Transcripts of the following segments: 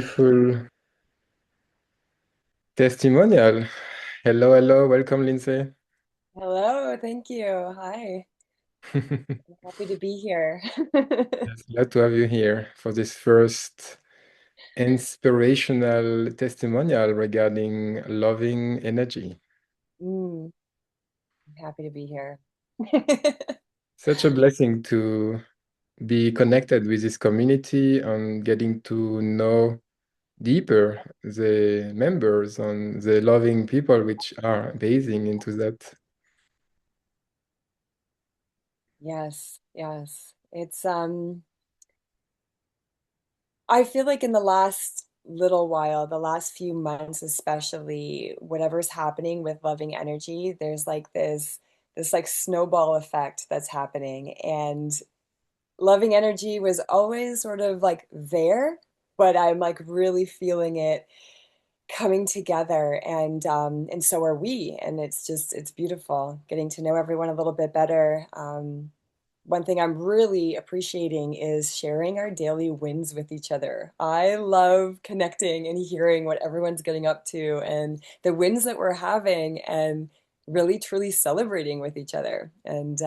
Full testimonial. Hello, hello, welcome, Lindsay. Hello, thank you. Hi, I'm happy to be here. It's glad to have you here for this first inspirational testimonial regarding loving energy. Mm, I'm happy to be here. Such a blessing to be connected with this community and getting to know deeper the members and the loving people which are basing into that. Yes, yes. I feel like in the last little while, the last few months especially, whatever's happening with loving energy, there's like this like snowball effect that's happening. And loving energy was always sort of like there, but I'm like really feeling it coming together, and so are we, and it's beautiful getting to know everyone a little bit better. One thing I'm really appreciating is sharing our daily wins with each other. I love connecting and hearing what everyone's getting up to and the wins that we're having, and really truly celebrating with each other. And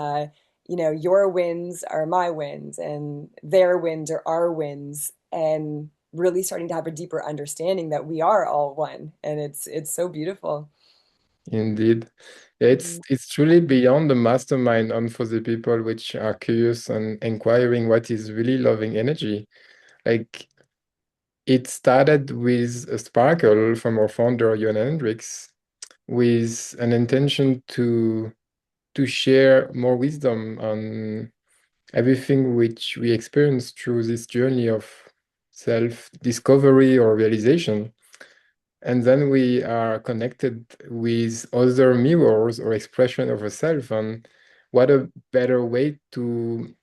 your wins are my wins, and their wins are our wins, and really starting to have a deeper understanding that we are all one. And it's so beautiful. Indeed. Yeah, Mhm. it's truly beyond the mastermind and for the people which are curious and inquiring what is really loving energy. Like it started with a sparkle from our founder, Johan Hendricks, with an intention to share more wisdom on everything which we experience through this journey of self-discovery or realization. And then we are connected with other mirrors or expression of ourselves. And what a better way to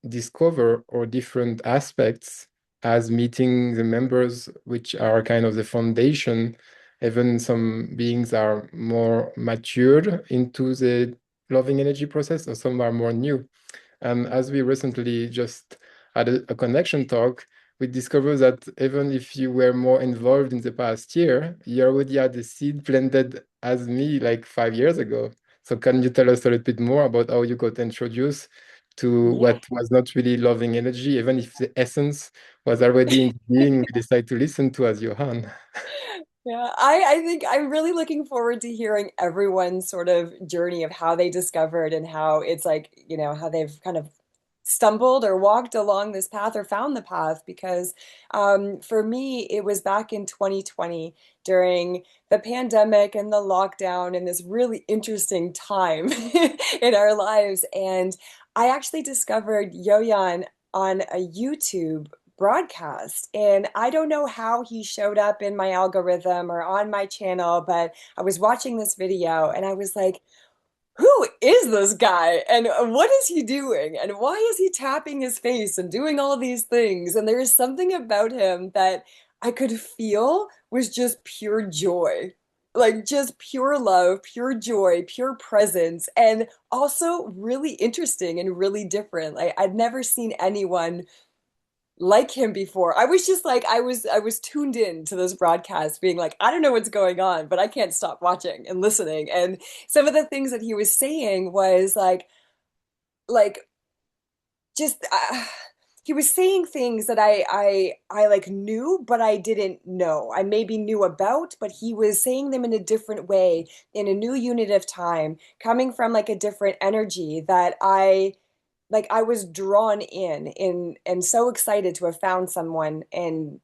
discover our different aspects as meeting the members, which are kind of the foundation. Even some beings are more matured into the loving energy process, or some are more new. And as we recently just had a connection talk, we discovered that even if you were more involved in the past year, you already had the seed planted as me like 5 years ago. So can you tell us a little bit more about how you got introduced to Yeah. what was not really loving energy, even if the essence was already in the being we decided to listen to as Johan? Yeah, I think I'm really looking forward to hearing everyone's sort of journey of how they discovered, and how it's like, how they've kind of stumbled or walked along this path or found the path. Because for me, it was back in 2020 during the pandemic and the lockdown and this really interesting time in our lives. And I actually discovered Yoyan on a YouTube broadcast. And I don't know how he showed up in my algorithm or on my channel, but I was watching this video and I was like, who is this guy? And what is he doing? And why is he tapping his face and doing all these things? And there is something about him that I could feel was just pure joy. Like just pure love, pure joy, pure presence, and also really interesting and really different. Like I'd never seen anyone like him before. I was just like I was tuned in to this broadcast being like, I don't know what's going on, but I can't stop watching and listening. And some of the things that he was saying was like just he was saying things that I like knew, but I didn't know. I maybe knew about, but he was saying them in a different way, in a new unit of time, coming from like a different energy that I was drawn in and so excited to have found someone in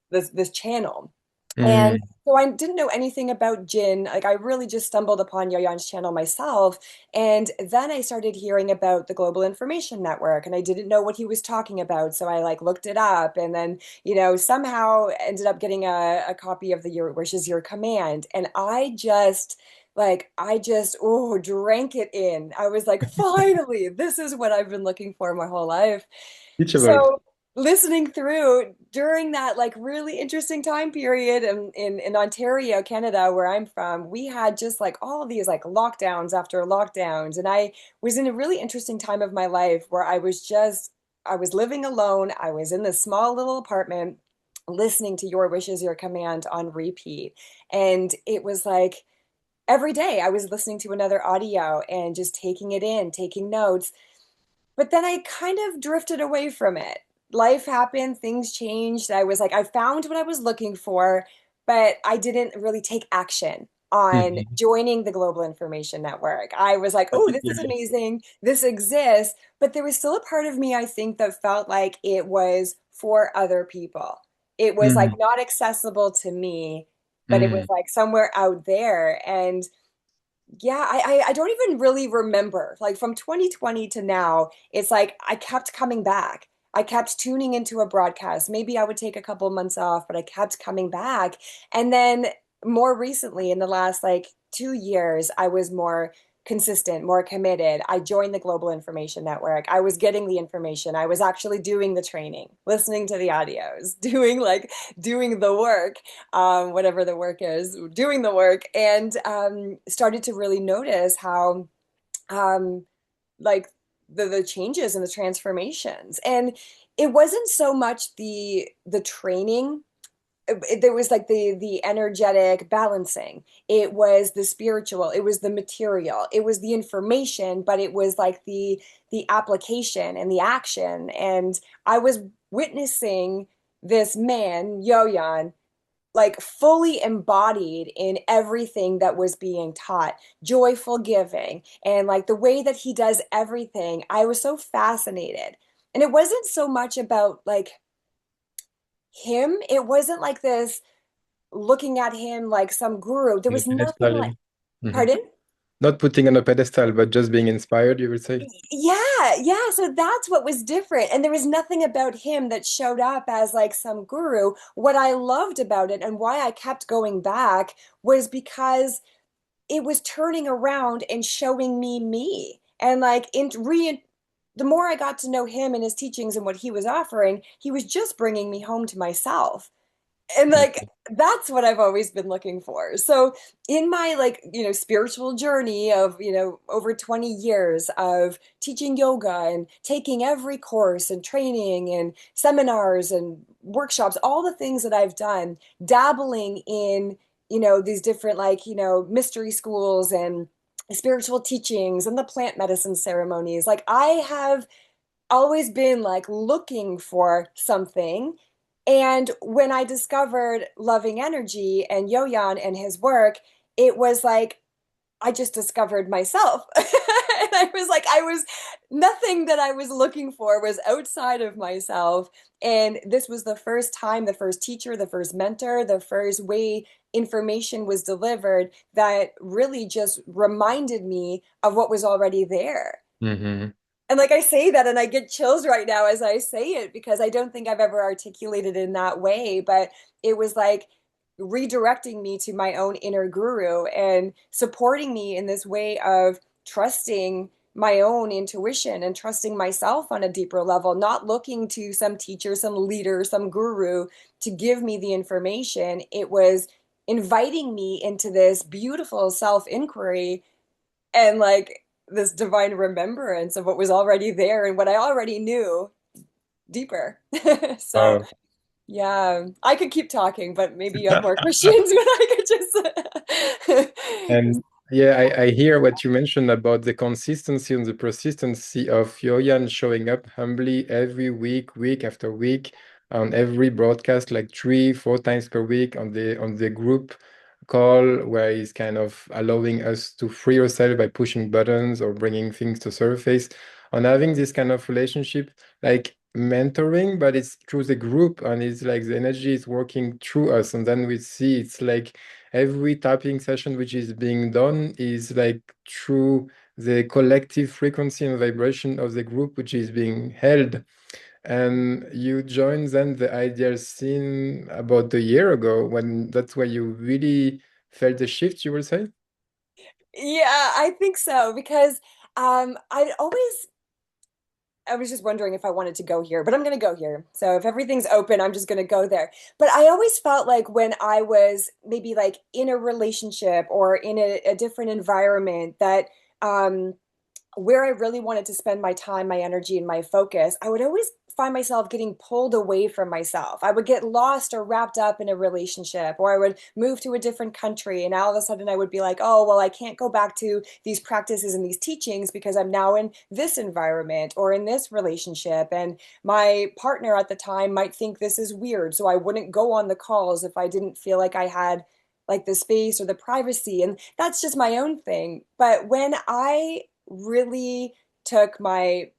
this channel. And Mm, so I didn't know anything about Jin. Like I really just stumbled upon Yoyan's channel myself. And then I started hearing about the Global Information Network, and I didn't know what he was talking about. So I like looked it up, and then, somehow ended up getting a copy of the Your Wish is Your Command. And I just drank it in. I was like, finally, this is what I've been looking for my whole life. teachable. So listening through during that like really interesting time period in Ontario, Canada, where I'm from, we had just like all these like lockdowns after lockdowns. And I was in a really interesting time of my life where I was living alone. I was in this small little apartment listening to Your Wish Is Your Command on repeat. And it was like every day I was listening to another audio and just taking it in, taking notes. But then I kind of drifted away from it. Life happened, things changed. I was like, I found what I was looking for, but I didn't really take action on Mhm. joining the Global Information Network. I was like, I oh, this is feel amazing. This exists. But there was still a part of me, I think, that felt like it was for other people. It was like you. not accessible to me, but it was Mm, like somewhere out there. And yeah, I don't even really remember. Like from 2020 to now, it's like I kept coming back. I kept tuning into a broadcast. Maybe I would take a couple months off, but I kept coming back. And then more recently, in the last like 2 years, I was more consistent, more committed. I joined the Global Information Network. I was getting the information. I was actually doing the training, listening to the audios, doing the work, whatever the work is, doing the work, and started to really notice how um, like the changes and the transformations. And it wasn't so much the training. There was like the energetic balancing. It was the spiritual. It was the material. It was the information, but it was like the application and the action. And I was witnessing this man, Yoyan, like fully embodied in everything that was being taught, joyful giving, and like the way that he does everything. I was so fascinated. And it wasn't so much about like him, it wasn't like this looking at him like some guru. There on a was nothing pedestal. like, Mhm. pardon? Not putting on a pedestal, but just being inspired, you would say. Yeah, yeah. So that's what was different. And there was nothing about him that showed up as like some guru. What I loved about it and why I kept going back was because it was turning around and showing me. And like the more I got to know him and his teachings and what he was offering, he was just bringing me home to myself. And like Mhm. that's what I've always been looking for. So in my like, spiritual journey of, over 20 years of teaching yoga and taking every course and training and seminars and workshops, all the things that I've done, dabbling in, these different like, mystery schools and spiritual teachings and the plant medicine ceremonies. Like I have always been like looking for something. And when I discovered Loving Energy and Yoyan and his work, it was like I just discovered myself. And nothing that I was looking for was outside of myself. And this was the first time, the first teacher, the first mentor, the first way information was delivered that really just reminded me of what was already there. Mhm. And like I say that and I get chills right now as I say it because I don't think I've ever articulated in that way, but it was like redirecting me to my own inner guru and supporting me in this way of trusting my own intuition and trusting myself on a deeper level, not looking to some teacher, some leader, some guru to give me the information. It was inviting me into this beautiful self-inquiry and like this divine remembrance of what was already there and what I already knew deeper. So, Wow. yeah, I could keep talking, but maybe you have more questions, but I could just. And yeah, I hear what you mentioned about the consistency and the persistency of Yoyan showing up humbly every week, week after week, on every broadcast, like 3, 4 times per week on the group call, where he's kind of allowing us to free ourselves by pushing buttons or bringing things to surface. On having this kind of relationship, like mentoring, but it's through the group, and it's like the energy is working through us, and then we see it's like every tapping session which is being done is like through the collective frequency and vibration of the group which is being held. And you joined then the ideal scene about a year ago, when that's where you really felt the shift, you will say? Yeah, I think so because I was just wondering if I wanted to go here, but I'm going to go here. So if everything's open, I'm just going to go there. But I always felt like when I was maybe like in a relationship or in a different environment that where I really wanted to spend my time, my energy, and my focus, I would always find myself getting pulled away from myself. I would get lost or wrapped up in a relationship, or I would move to a different country, and all of a sudden I would be like, oh, well, I can't go back to these practices and these teachings because I'm now in this environment or in this relationship. And my partner at the time might think this is weird. So I wouldn't go on the calls if I didn't feel like I had like the space or the privacy. And that's just my own thing. But when I really took my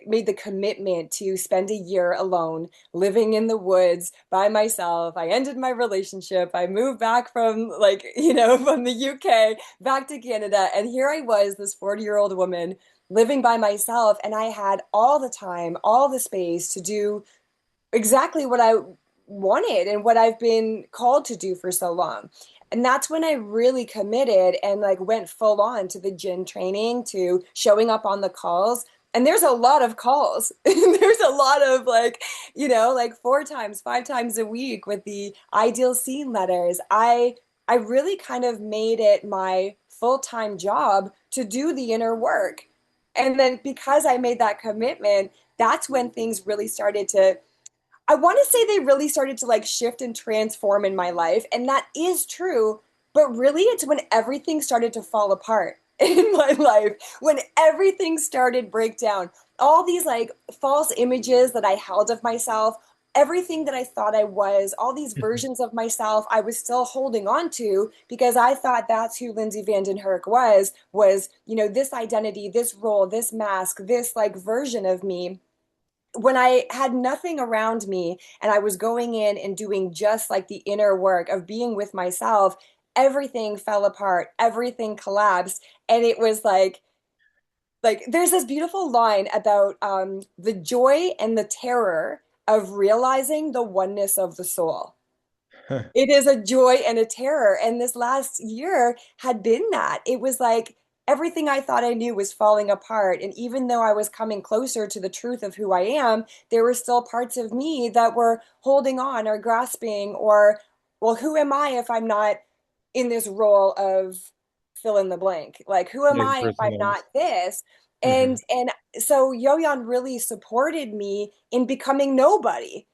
made the commitment to spend a year alone living in the woods by myself. I ended my relationship. I moved back from from the UK back to Canada, and here I was, this 40-year-old woman living by myself, and I had all the time, all the space to do exactly what I wanted and what I've been called to do for so long. And that's when I really committed and like went full on to the gym training, to showing up on the calls. And there's a lot of calls. There's a lot of like 4 times, 5 times a week with the ideal scene letters. I really kind of made it my full-time job to do the inner work. And then because I made that commitment, that's when things really started to, I want to say they really started to like shift and transform in my life. And that is true. But really, it's when everything started to fall apart in my life, when everything started break down. All these like false images that I held of myself, everything that I thought I was, all these versions of myself, I was still holding on to because I thought that's who Lindsay Vandenherk was, this identity, this role, this mask, this like version of me. When I had nothing around me and I was going in and doing just like the inner work of being with myself, everything fell apart, everything collapsed. And it was like there's this beautiful line about the joy and the terror of realizing the oneness of the soul. It is a joy and a terror. And this last year had been that. It was like everything I thought I knew was falling apart. And even though I was coming closer to the truth of who I am, there were still parts of me that were holding on or grasping or, well, who am I if I'm not in this role of fill in the blank? Like, who am Yes, I if I'm personal. not this? Mhm. And so Yo-Yon really supported me in becoming nobody.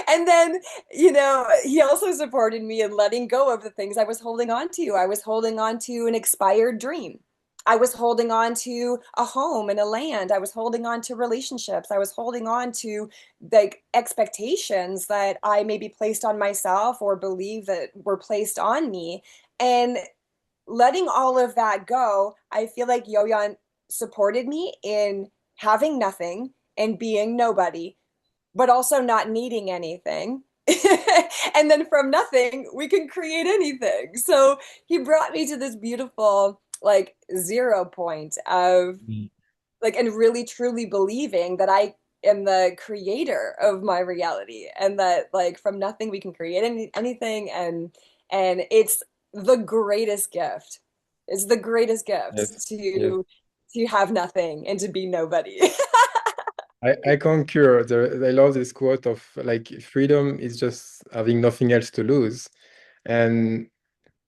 And then, he also supported me in letting go of the things I was holding on to. I was holding on to an expired dream. I was holding on to a home and a land. I was holding on to relationships. I was holding on to like expectations that I maybe placed on myself or believe that were placed on me. And letting all of that go, I feel like Yo-Yon supported me in having nothing and being nobody, but also not needing anything. And then from nothing, we can create anything. So he brought me to this beautiful, like, 0 point of, Mm. like, and really truly believing that I am the creator of my reality and that, like, from nothing we can create anything. And it's the greatest gift. It's the greatest gift Yes, yes. to have nothing and to be nobody. I concur. I love this quote of like freedom is just having nothing else to lose. And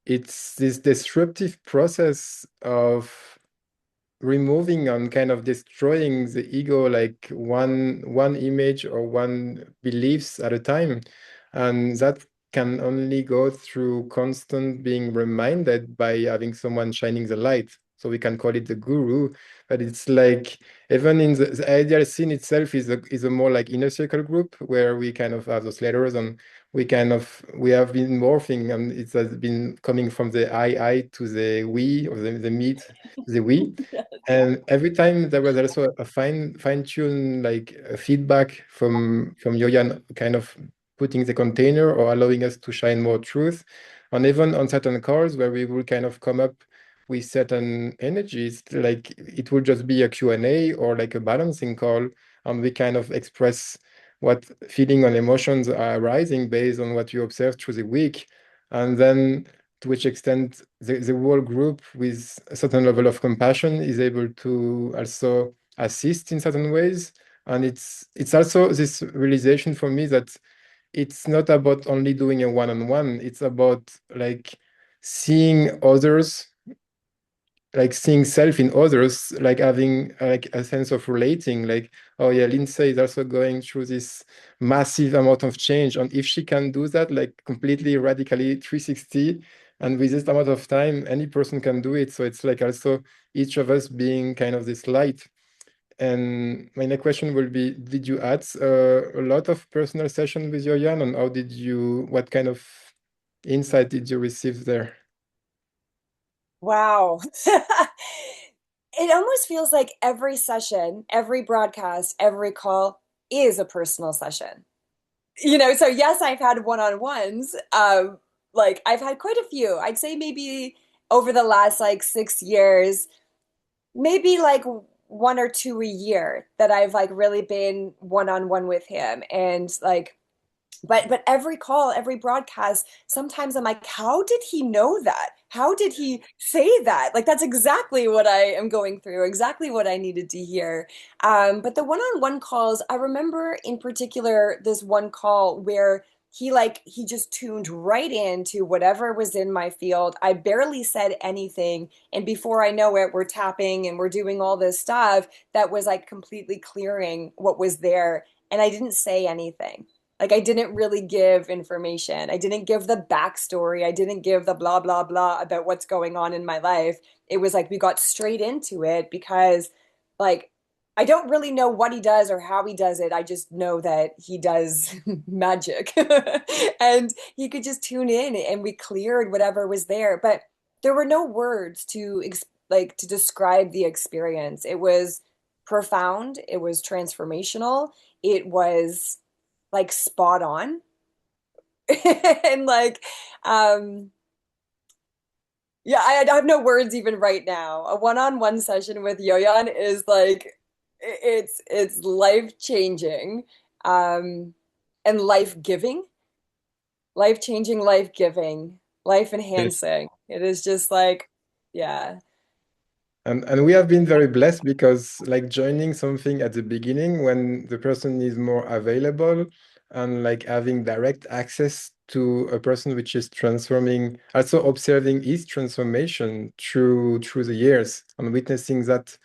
it's this disruptive process of removing and kind of destroying the ego like one image or one beliefs at a time, and that can only go through constant being reminded by having someone shining the light, so we can call it the guru. But it's like even in the ideal scene itself is a more like inner circle group where we kind of have those letters, and we have been morphing, and it has been coming from the I to the we, or the me to the we. And every time there was also a fine tune like feedback from Yoyan, kind of putting the container or allowing us to shine more truth. And even on certain calls where we will kind of come up with certain energies, like it will just be a Q&A or like a balancing call, and we kind of express what feeling and emotions are arising based on what you observe through the week. And then to which extent the whole group with a certain level of compassion is able to also assist in certain ways. And it's also this realization for me that it's not about only doing a one-on-one, it's about like seeing others like seeing self in others, like having like a sense of relating, like, oh yeah, Lindsay is also going through this massive amount of change. And if she can do that, like completely radically 360, and with this amount of time, any person can do it. So it's like also each of us being kind of this light. And my next question will be, did you add a lot of personal session with Yoyan, and how did you, what kind of insight did you receive there? Wow. It almost feels like every session, every broadcast, every call is a personal session. So yes, I've had one-on-ones. Like I've had quite a few. I'd say maybe over the last like 6 years, maybe like one or two a year that I've like really been one-on-one with him. And like but every call, every broadcast, sometimes I'm like, how did he know that? How did he say that? Like that's exactly what I am going through, exactly what I needed to hear. But the one-on-one calls, I remember in particular this one call where he just tuned right into whatever was in my field. I barely said anything, and before I know it, we're tapping and we're doing all this stuff that was like completely clearing what was there, and I didn't say anything. Like I didn't really give information. I didn't give the backstory. I didn't give the blah, blah, blah about what's going on in my life. It was like we got straight into it because like I don't really know what he does or how he does it. I just know that he does magic. And he could just tune in and we cleared whatever was there. But there were no words to like to describe the experience. It was profound, it was transformational, it was like spot on. And like um yeah, I have no words even right now. A one-on-one session with Yoyan is like it's life-changing, and life-giving, life-changing, life-giving, life-enhancing. It is just like, yeah. And we have been very blessed because like joining something at the beginning when the person is more available and like having direct access to a person which is transforming, also observing his transformation through the years and witnessing that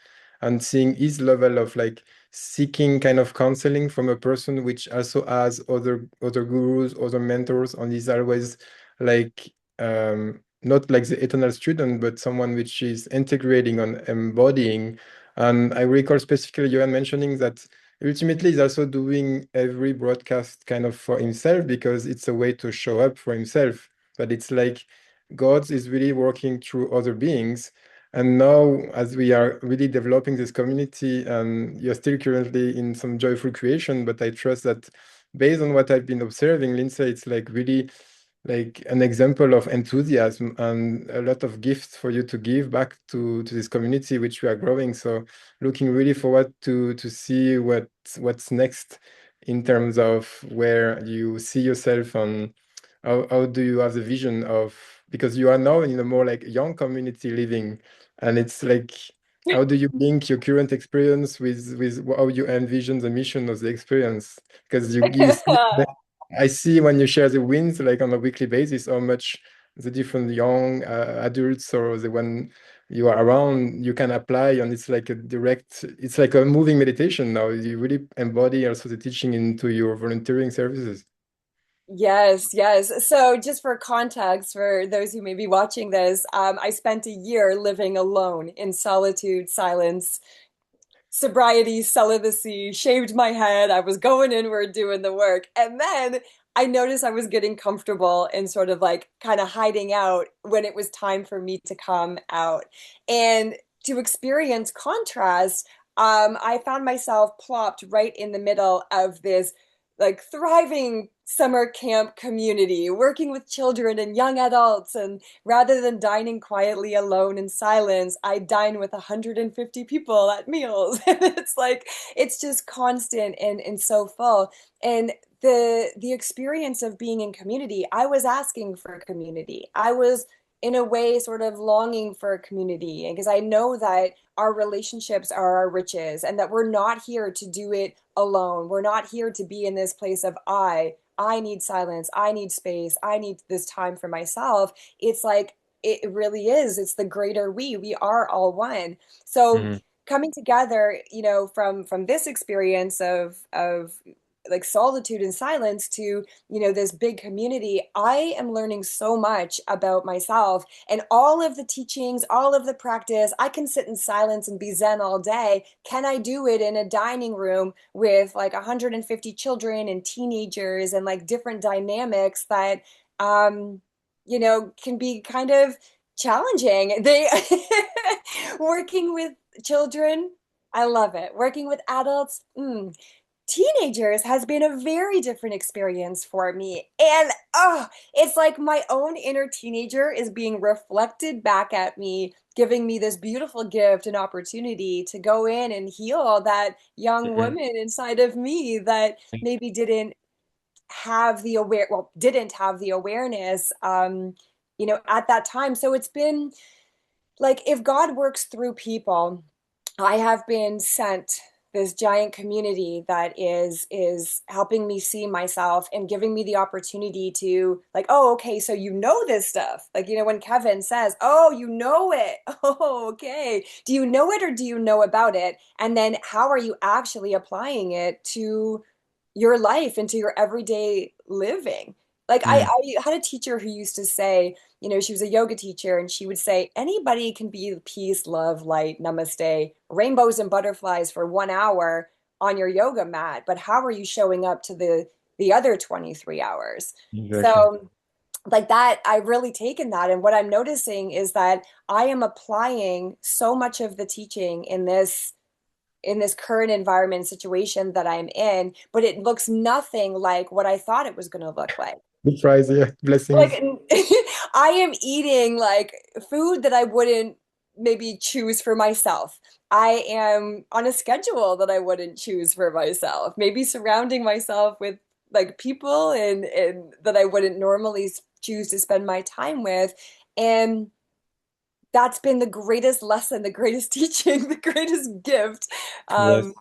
and seeing his level of like seeking kind of counseling from a person which also has other gurus, other mentors, and is always like not like the eternal student, but someone which is integrating and embodying. And I recall specifically Johan mentioning that ultimately he's also doing every broadcast kind of for himself because it's a way to show up for himself. But it's like God is really working through other beings. And now, as we are really developing this community, and you're still currently in some joyful creation, but I trust that based on what I've been observing, Lindsay, it's like really like an example of enthusiasm and a lot of gifts for you to give back to this community which we are growing. So looking really forward to see what's next in terms of where you see yourself and how do you have the vision of, because you are now in a more like young community living, and it's like how do you link your current experience with how you envision the mission of the experience? Because you see I see when you share the wins, like on a weekly basis, how much the different young adults or the one you are around, you can apply, and it's like a direct, it's like a moving meditation now. You really embody also the teaching into your volunteering services. Yes, yes. So, just for context, for those who may be watching this, I spent a year living alone in solitude, silence, sobriety, celibacy, shaved my head. I was going inward doing the work. And then I noticed I was getting comfortable and sort of like kind of hiding out when it was time for me to come out. And to experience contrast, I found myself plopped right in the middle of this like thriving summer camp community, working with children and young adults. And rather than dining quietly alone in silence, I dine with 150 people at meals. And it's like, it's just constant and so full. And the experience of being in community, I was asking for community. I was in a way sort of longing for a community because I know that our relationships are our riches and that we're not here to do it alone. We're not here to be in this place of I need silence, I need space, I need this time for myself. It's like it really is. It's the greater we. We are all one. So Mm. coming together, from this experience of like solitude and silence to, this big community, I am learning so much about myself and all of the teachings, all of the practice. I can sit in silence and be zen all day. Can I do it in a dining room with like 150 children and teenagers and like different dynamics that can be kind of challenging. They working with children, I love it. Working with adults, teenagers has been a very different experience for me. And it's like my own inner teenager is being reflected back at me, giving me this beautiful gift and opportunity to go in and heal that young Mm. woman inside of me that maybe didn't have the awareness at that time. So it's been like, if God works through people, I have been sent this giant community that is helping me see myself and giving me the opportunity to, like, oh, okay, so you know this stuff. Like, when Kevin says, oh, you know it. Oh, okay. Do you know it or do you know about it? And then how are you actually applying it to your life and to your everyday living? Like, Mm. I had a teacher who used to say, she was a yoga teacher, and she would say, anybody can be peace, love, light, namaste, rainbows and butterflies for 1 hour on your yoga mat. But how are you showing up to the other 23 hours? Exactly. So like that, I've really taken that. And what I'm noticing is that I am applying so much of the teaching in this current environment situation that I'm in, but it looks nothing like what I thought it was going to look like. Good prize, yeah. Like Blessings. I am eating like food that I wouldn't maybe choose for myself. I am on a schedule that I wouldn't choose for myself. Maybe surrounding myself with like people and that I wouldn't normally choose to spend my time with. And that's been the greatest lesson, the greatest teaching, the greatest gift. Yes.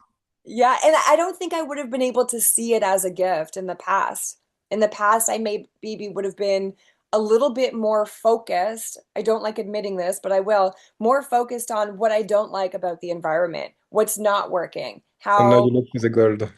Yeah, and I don't think I would have been able to see it as a gift in the past. In the past, I maybe would have been a little bit more focused. I don't like admitting this, but I will, more focused on what I don't like about the environment, what's not working, And now how you look for the gold.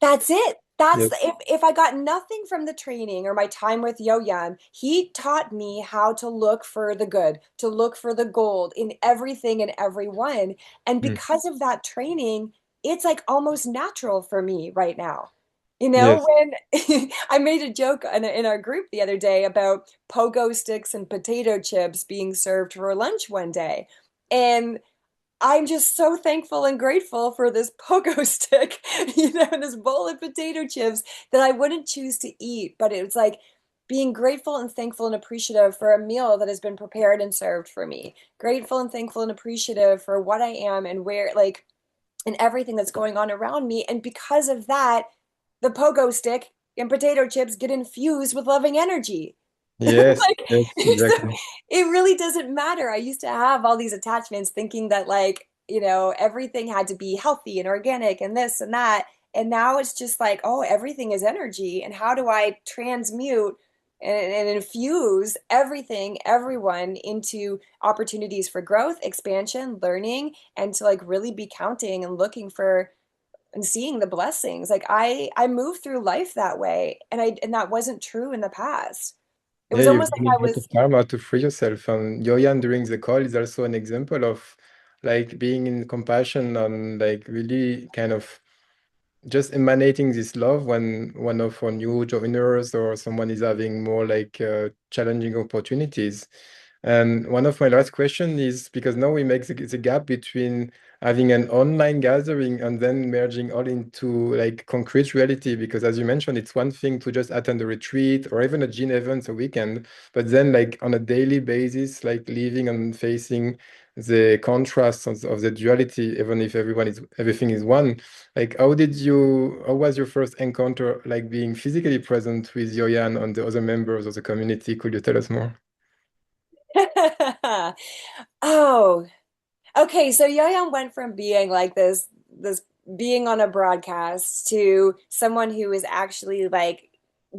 that's it. That's Yes. if I got nothing from the training or my time with Yo-Yan, he taught me how to look for the good, to look for the gold in everything and everyone. And Mm. because of that training, it's like almost natural for me right now. Yes. When I made a joke in our group the other day about pogo sticks and potato chips being served for lunch one day. And I'm just so thankful and grateful for this pogo stick, this bowl of potato chips that I wouldn't choose to eat. But it was like being grateful and thankful and appreciative for a meal that has been prepared and served for me. Grateful and thankful and appreciative for what I am and where, like, and everything that's going on around me. And because of that, the pogo stick and potato chips get infused with loving energy. Yes. Like, Yes. so Exactly. it really doesn't matter. I used to have all these attachments thinking that, like, everything had to be healthy and organic and this and that. And now it's just like, oh, everything is energy. And how do I transmute and infuse everything, everyone into opportunities for growth, expansion, learning, and to like really be counting and looking for and seeing the blessings. Like I moved through life that way, and that wasn't true in the past. It Yeah, was you've almost done like I a lot was of karma to free yourself. And Yoyan during the call is also an example of like being in compassion and like really kind of just emanating this love when one of our new joiners or someone is having more like challenging opportunities. And one of my last question is because now we make the gap between having an online gathering and then merging all into like concrete reality. Because as you mentioned, it's one thing to just attend a retreat or even a gym event a weekend, but then like on a daily basis, like living and facing the contrasts of the duality, even if everything is one. Like, how was your first encounter, like being physically present with Yoyan and the other members of the community? Could you tell us more? oh, okay. So Yo-Yon went from being like this being on a broadcast to someone who is actually like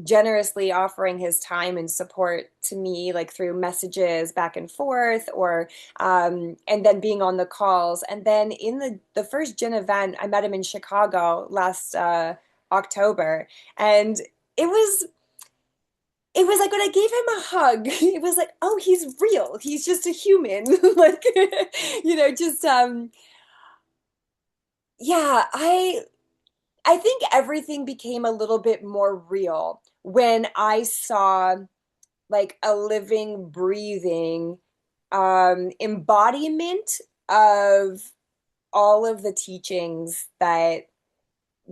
generously offering his time and support to me, like through messages back and forth, or and then being on the calls. And then in the first gin event, I met him in Chicago last October, and it was it was like when I gave him a hug, it was like, oh, he's real. He's just a human. Like, just yeah, I think everything became a little bit more real when I saw like a living, breathing embodiment of all of the teachings that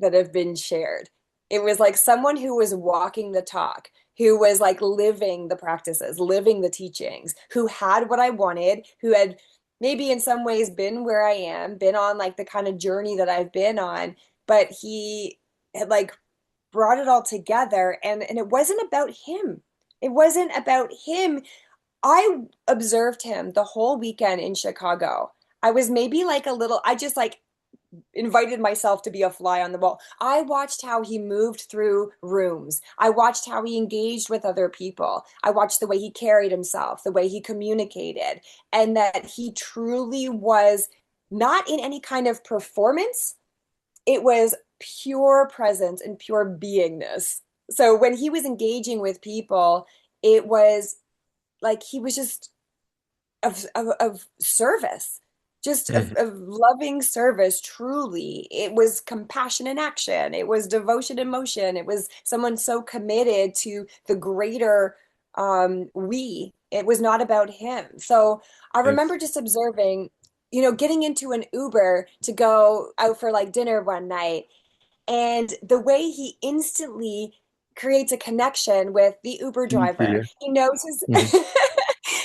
have been shared. It was like someone who was walking the talk, who was like living the practices, living the teachings, who had what I wanted, who had maybe in some ways been where I am, been on like the kind of journey that I've been on, but he had like brought it all together, and it wasn't about him. It wasn't about him. I observed him the whole weekend in Chicago. I was maybe like a little, I just like invited myself to be a fly on the wall. I watched how he moved through rooms. I watched how he engaged with other people. I watched the way he carried himself, the way he communicated, and that he truly was not in any kind of performance. It was pure presence and pure beingness. So when he was engaging with people, it was like he was just of service, just Mhm. of loving service. Truly, it was compassion in action, it was devotion in motion, it was someone so committed to the greater we. It was not about him. So I remember Yes. just observing, getting into an Uber to go out for like dinner one night, and the way he instantly creates a connection with the Uber driver. Yeah. He knows his Mhm.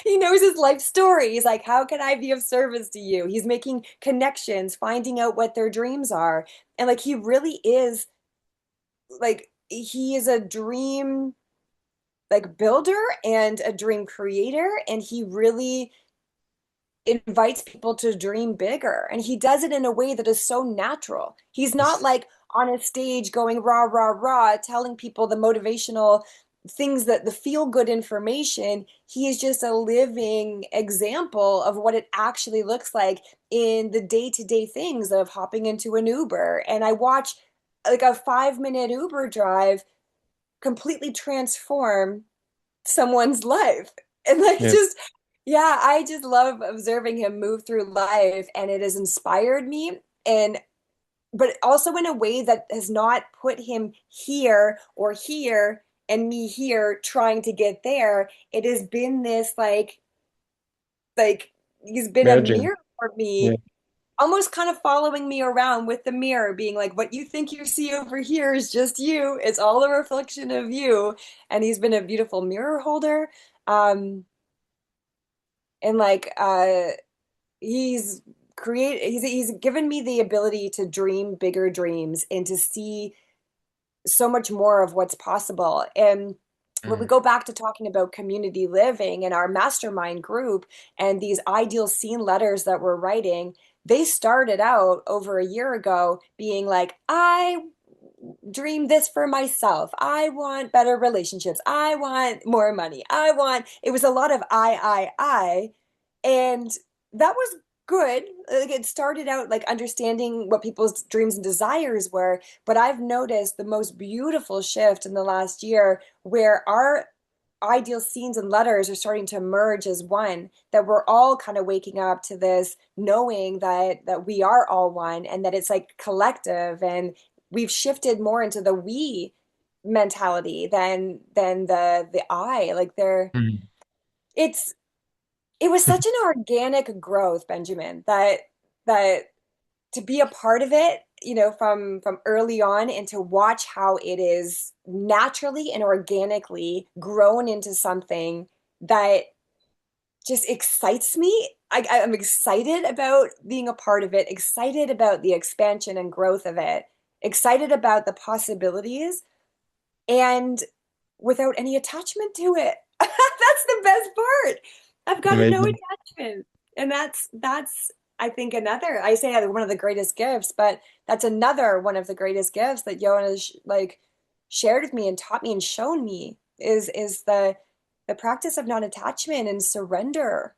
he knows his life story. He's like, how can I be of service to you? He's making connections, finding out what their dreams are. And like he really is like he is a dream like builder and a dream creator, and he really invites people to dream bigger. And he does it in a way that is so natural. He's not Yes. like on a stage going rah, rah, rah, telling people the motivational things, that the feel good information. He is just a living example of what it actually looks like in the day-to-day things of hopping into an Uber. And I watch like a 5-minute Uber drive completely transform someone's life. And like Yes. just yeah, I just love observing him move through life, and it has inspired me, and but also in a way that has not put him here or here and me here trying to get there. It has been this like he's been a Merging. mirror for Yeah. me, almost kind of following me around with the mirror, being like, what you think you see over here is just you. It's all a reflection of you. And he's been a beautiful mirror holder. Um, and like he's given me the ability to dream bigger dreams and to see so much more of what's possible. And when we Mhm. go back to talking about community living and our mastermind group and these ideal scene letters that we're writing, they started out over a year ago being like, I dream this for myself. I want better relationships. I want more money. It was a lot of I. And that was good. Like it started out like understanding what people's dreams and desires were, but I've noticed the most beautiful shift in the last year where our ideal scenes and letters are starting to merge as one, that we're all kind of waking up to this knowing that we are all one, and that it's like collective, and we've shifted more into the we mentality than the I. Like Mhm. it's it was such an organic growth, Benjamin, that to be a part of it, from early on, and to watch how it is naturally and organically grown into something that just excites me. I'm excited about being a part of it, excited about the expansion and growth of it, excited about the possibilities, and without any attachment to it. That's the best part. I've got no Amazing. attachment. And that's I think another, I say one of the greatest gifts, but that's another one of the greatest gifts that Jonas like shared with me and taught me and shown me is the practice of non-attachment and surrender.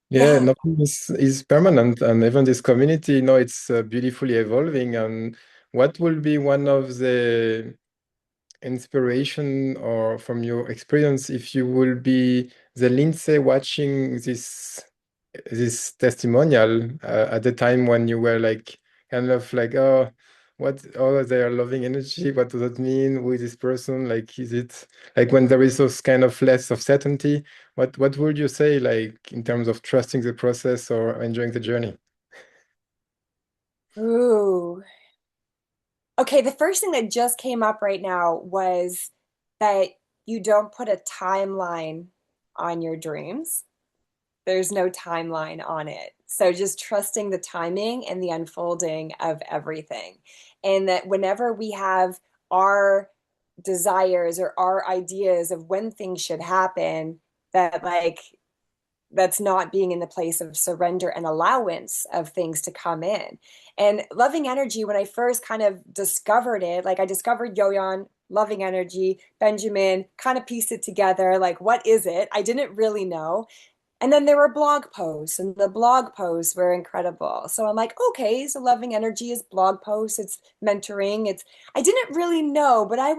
Yeah, Yeah. nothing is permanent, and even this community, it's beautifully evolving. And what will be one of the inspiration or from your experience if you will be the Lindsay watching this testimonial at the time when you were like kind of like, oh, what, oh, they are loving energy, what does that mean, who is this person, like, is it like when there is those kind of less of certainty, what would you say, like, in terms of trusting the process or enjoying the journey? Ooh. Okay, the first thing that just came up right now was that you don't put a timeline on your dreams. There's no timeline on it. So just trusting the timing and the unfolding of everything. And that whenever we have our desires or our ideas of when things should happen, that like that's not being in the place of surrender and allowance of things to come in. And loving energy, when I first kind of discovered it, like I discovered Yoyon, loving energy, Benjamin, kind of pieced it together. Like, what is it? I didn't really know. And then there were blog posts, and the blog posts were incredible. So I'm like, okay, so loving energy is blog posts, it's mentoring, I didn't really know, but I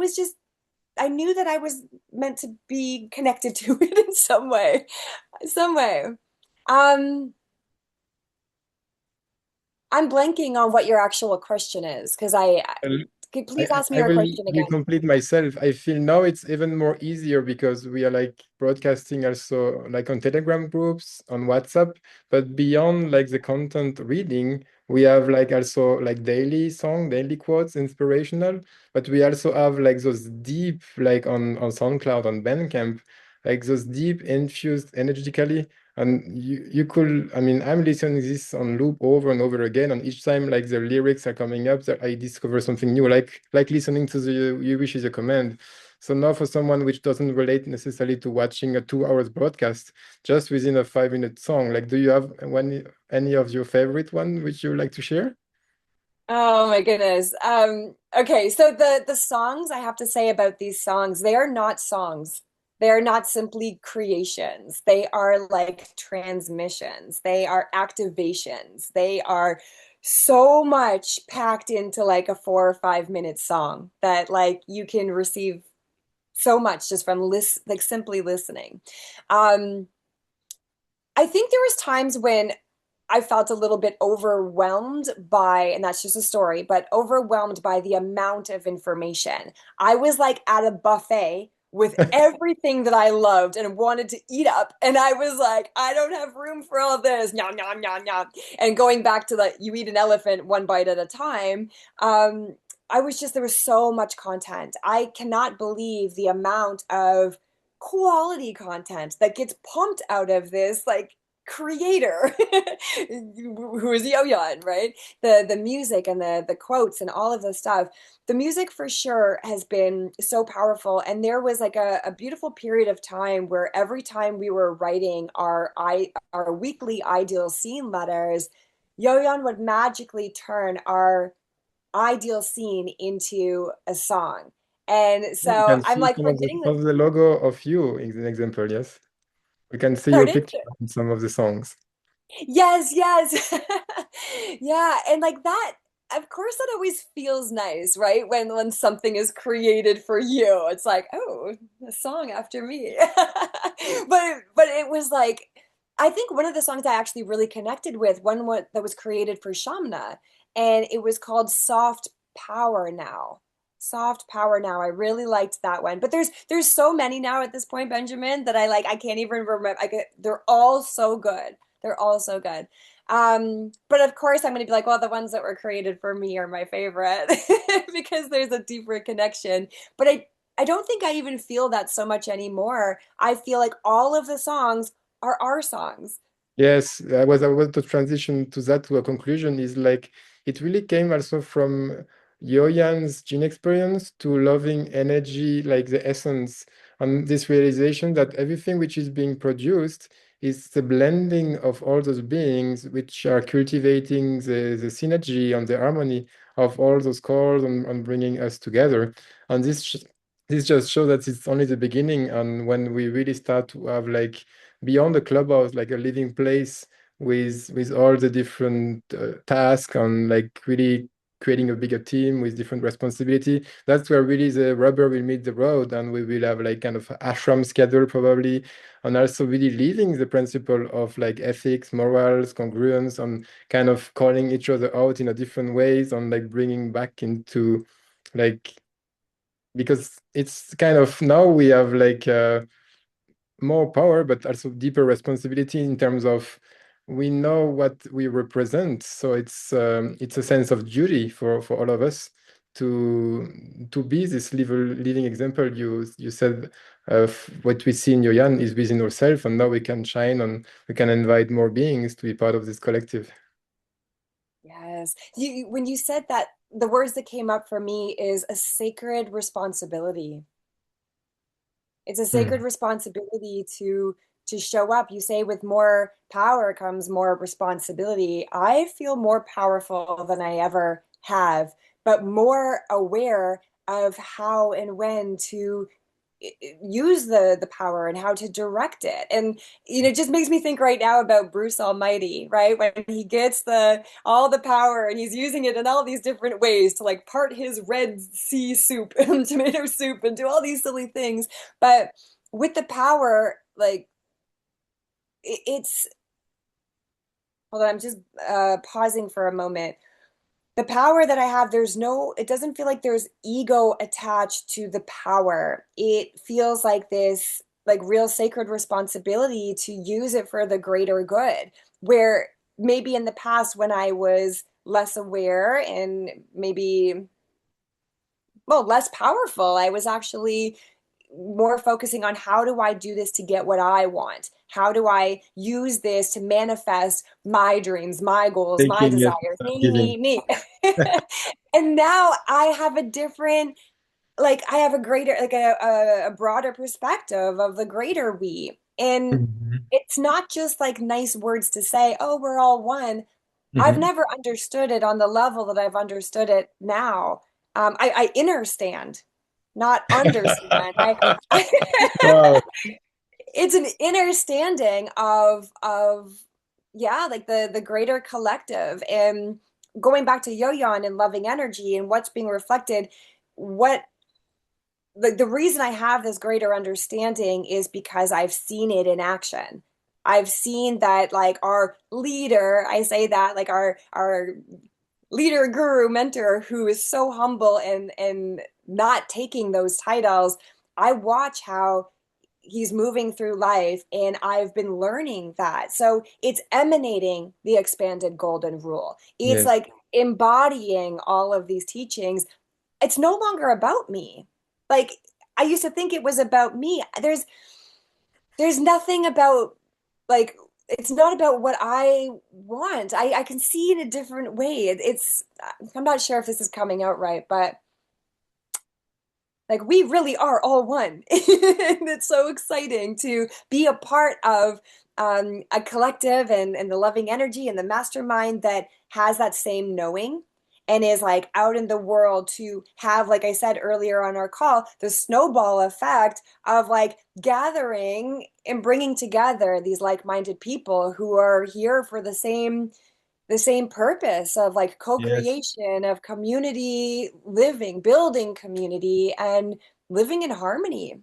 knew that I was meant to be connected to it in some way, some way. Um, I'm blanking on what your actual question is because I, please ask me I your will question again. recomplete myself. I feel now it's even more easier because we are like broadcasting also like on Telegram groups, on WhatsApp, but beyond like the content reading, we have like also like daily quotes, inspirational, but we also have like those deep, like on SoundCloud, on Bandcamp, like those deep infused energetically. And you could, I mean, I'm listening this on loop over and over again, and each time like the lyrics are coming up, that I discover something new, like listening to the You Wish Is a Command. So now for someone which doesn't relate necessarily to watching a 2 hours broadcast, just within a 5 minute song, like do you have any of your favorite one which you would like to share? Oh my goodness. Okay, so the songs I have to say about these songs, they are not songs. They are not simply creations. They are like transmissions. They are activations. They are so much packed into like a 4 or 5 minute song that like you can receive so much just from like simply listening. Um, I think there was times when I felt a little bit overwhelmed by, and that's just a story, but overwhelmed by the amount of information. I was like at a buffet with everything that I loved and wanted to eat up. And I was like, I don't have room for all this. Nom, nom, nom, nom. And going back to the you eat an elephant one bite at a time, um, there was so much content. I cannot believe the amount of quality content that gets pumped out of this like creator who is Yo-Yon, right? The music and the quotes and all of the stuff. The music for sure has been so powerful. And there was like a beautiful period of time where every time we were writing our weekly ideal scene letters, Yo-Yon would magically turn our ideal scene into a song. And We so can I'm see like some forgetting the of the logo of you in the example, yes. We can see your pardon. picture in some of the songs. Yes, yes. Yeah, and like that, of course that always feels nice, right? When something is created for you. It's like, oh, a song after me. But it was like I think one of the songs I actually really connected with, that was created for Shamna, and it was called Soft Power Now. Soft Power Now. I really liked that one. But there's so many now at this point, Benjamin, that I can't even remember. They're all so good. They're all so good. But of course, I'm going to be like, well, the ones that were created for me are my favorite because there's a deeper connection. But I don't think I even feel that so much anymore. I feel like all of the songs are our songs. Yes, I was to transition to that to a conclusion is like it really came also from Yoyan's gene experience to loving energy, like the essence, and this realization that everything which is being produced it's the blending of all those beings which are cultivating the synergy and the harmony of all those chords and bringing us together. And this just shows that it's only the beginning. And when we really start to have like beyond the clubhouse, like a living place with all the different tasks and like really creating a bigger team with different responsibility, that's where really the rubber will meet the road, and we will have like kind of ashram schedule probably, and also really living the principle of like ethics, morals, congruence, and kind of calling each other out in a different ways, and like bringing back into like, because it's kind of now we have like more power, but also deeper responsibility in terms of we know what we represent. So it's a sense of duty for all of us to be this living example. You said what we see in Yoyan is within ourselves, and now we can shine and we can invite more beings to be part of this collective. Yes. When you said that, the words that came up for me is a sacred responsibility. It's a sacred Mm. responsibility to show up. You say with more power comes more responsibility. I feel more powerful than I ever have, but more aware of how and when to use the power and how to direct it. And it just makes me think right now about Bruce Almighty, right? When he gets the all the power and he's using it in all these different ways to like part his Red Sea soup and tomato soup and do all these silly things. But with the power, like it's hold on, I'm just pausing for a moment. The power that I have, it doesn't feel like there's ego attached to the power. It feels like this, like real sacred responsibility to use it for the greater good. Where maybe in the past, when I was less aware and maybe, well, less powerful, I was actually more focusing on how do I do this to get what I want? How do I use this to manifest my dreams, my goals, my Taking it, desires? not Me, giving. me, me. And now I have a different, like I have a greater, like a broader perspective of the greater we. And Mhm. it's not just like nice words to say, oh, we're all one. I've Mhm. never understood it on the level that I've understood it now. I understand, not understand. Wow. It's an understanding of yeah, like the greater collective. And going back to yo-yon and loving energy and what's being reflected, what the reason I have this greater understanding is because I've seen it in action. I've seen that like our leader, I say that like our leader, guru, mentor who is so humble and not taking those titles. I watch how he's moving through life and I've been learning that. So it's emanating the expanded golden rule. It's Yes. like embodying all of these teachings. It's no longer about me. Like I used to think it was about me. There's nothing about like it's not about what I want. I can see in a different way. It's I'm not sure if this is coming out right, but like we really are all one. And it's so exciting to be a part of a collective and the loving energy and the mastermind that has that same knowing and is like out in the world to have, like I said earlier on our call, the snowball effect of like gathering and bringing together these like-minded people who are here for the same purpose of like Yes. co-creation of community living, building community and living in harmony.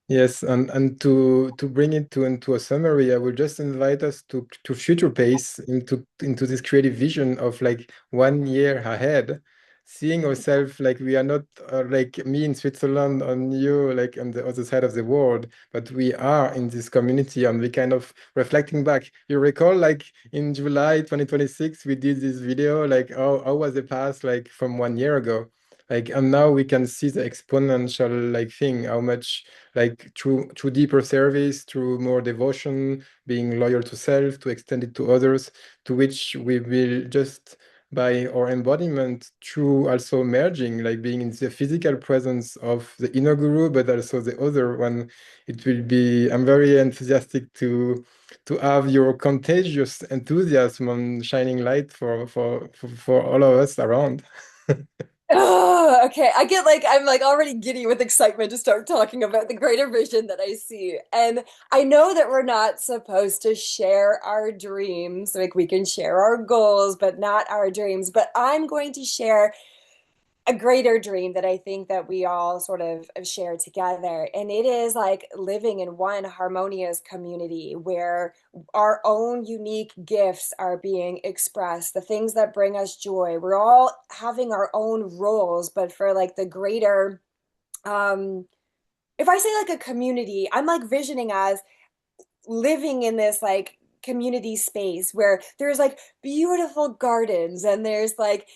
Yes, and to bring it to into a summary, I would just invite us to future pace into this creative vision of like 1 year ahead, seeing ourselves like we are not like me in Switzerland and you like on the other side of the world, but we are in this community and we kind of reflecting back. You recall like in July 2026 we did this video like how was the past like from 1 year ago? Like and now we can see the exponential like thing, how much like through deeper service, through more devotion, being loyal to self, to extend it to others, to which we will just by our embodiment through also merging, like being in the physical presence of the inner guru, but also the other one. It will be, I'm very enthusiastic to have your contagious enthusiasm on shining light for all of us around. Oh, okay. I'm like already giddy with excitement to start talking about the greater vision that I see. And I know that we're not supposed to share our dreams. Like we can share our goals, but not our dreams. But I'm going to share a greater dream that I think that we all sort of share together. And it is like living in one harmonious community where our own unique gifts are being expressed, the things that bring us joy. We're all having our own roles, but for like the greater, um, if I say like a community, I'm like visioning as living in this like community space where there's like beautiful gardens and there's like,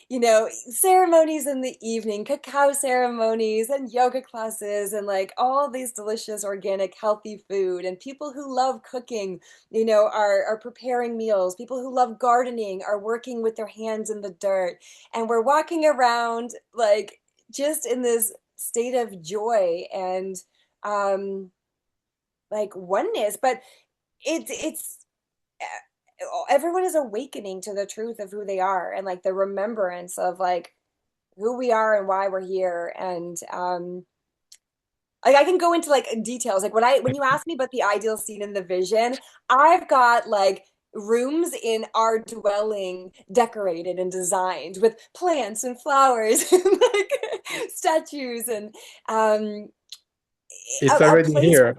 ceremonies in the evening, cacao ceremonies and yoga classes and like all these delicious organic healthy food, and people who love cooking, are preparing meals. People who love gardening are working with their hands in the dirt, and we're walking around like just in this state of joy and um like oneness. But it's everyone is awakening to the truth of who they are and like the remembrance of like who we are and why we're here. And like I can go into like details. Like when you ask me about the ideal scene in the vision, I've got like rooms in our dwelling decorated and designed with plants and flowers and like statues and um It's a already place here.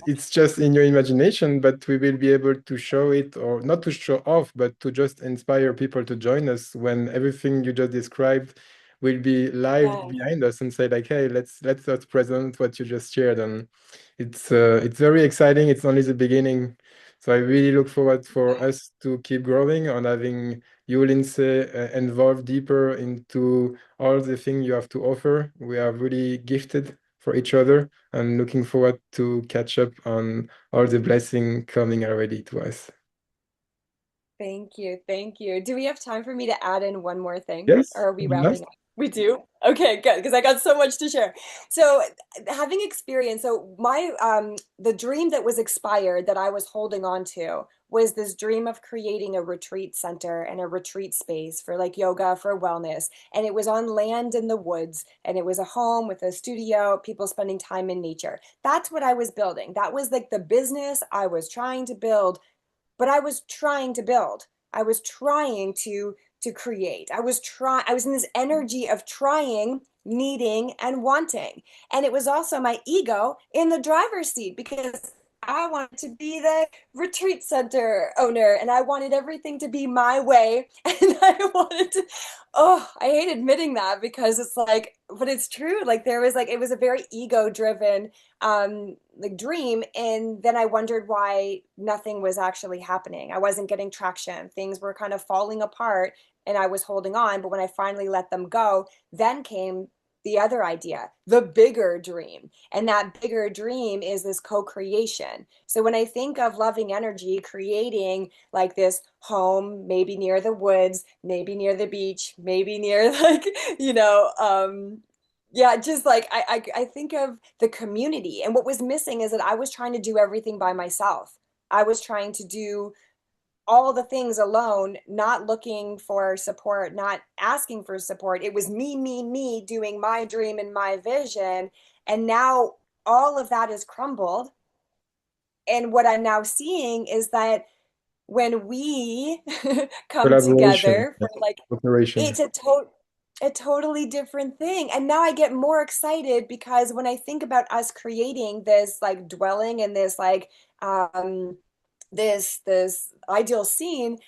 It's just in your imagination, but we will be able to show it, or not to show off, but to just inspire people to join us when everything you just described will be live yeah, behind us and say like, hey, let's us present what you just shared. And it's very exciting. It's only the beginning. So I really look forward for yeah. us to keep growing on having you, Lindsay, involved deeper into all the things you have to offer. We are really gifted for each other. I'm looking forward to catch up on all the blessing coming already to us. Thank you. Thank you. Do we have time for me to add in one more thing? Or Yes, are we yes. wrapping up? We do? Okay, good, because I got so much to share. So, having experience, so my the dream that was expired that I was holding on to was this dream of creating a retreat center and a retreat space for like yoga, for wellness. And it was on land in the woods, and it was a home with a studio, people spending time in nature. That's what I was building. That was like the business I was trying to build, but I was trying to build. I was trying to create. I was in this energy of trying, needing and wanting. And it was also my ego in the driver's seat because I wanted to be the retreat center owner and I wanted everything to be my way. And I wanted to, oh, I hate admitting that because it's like, but it's true. Like there was like, it was a very ego driven like dream, and then I wondered why nothing was actually happening. I wasn't getting traction. Things were kind of falling apart and I was holding on, but when I finally let them go, then came the other idea, the bigger dream. And that bigger dream is this co-creation. So when I think of loving energy, creating like this home, maybe near the woods, maybe near the beach, maybe near like, yeah, just like I think of the community, and what was missing is that I was trying to do everything by myself. I was trying to do all the things alone, not looking for support, not asking for support. It was me doing my dream and my vision. And now all of that is crumbled. And what I'm now seeing is that when we come Collaboration, together yeah. for like Cooperation. it's a totally different thing. And now I get more excited because when I think about us creating this like dwelling and this like um this ideal scene,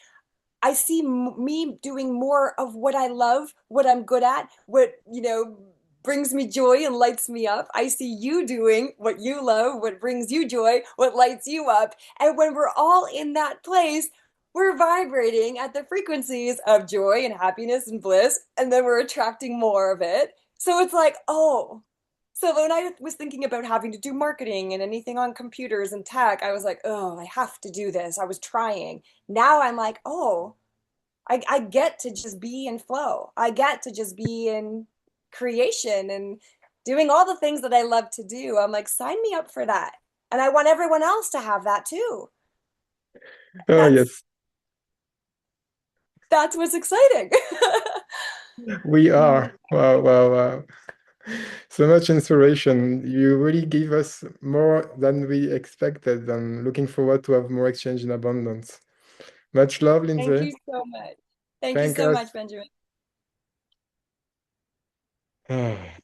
I see me doing more of what I love, what I'm good at, what, brings me joy and lights me up. I see you doing what you love, what brings you joy, what lights you up. And when we're all in that place, we're vibrating at the frequencies of joy and happiness and bliss, and then we're attracting more of it. So it's like, oh, so when I was thinking about having to do marketing and anything on computers and tech, I was like, oh, I have to do this. I was trying. Now I'm like, oh, I get to just be in flow. I get to just be in creation and doing all the things that I love to do. I'm like, sign me up for that. And I want everyone else to have that too. Oh, That's yes, that's what's exciting. we Mm. are. Wow, wow, wow. So much inspiration. You really gave us more than we expected, and looking forward to have more exchange in abundance. Much love, Thank Lindsay. you so much. Thank you Thank so much, us. Benjamin.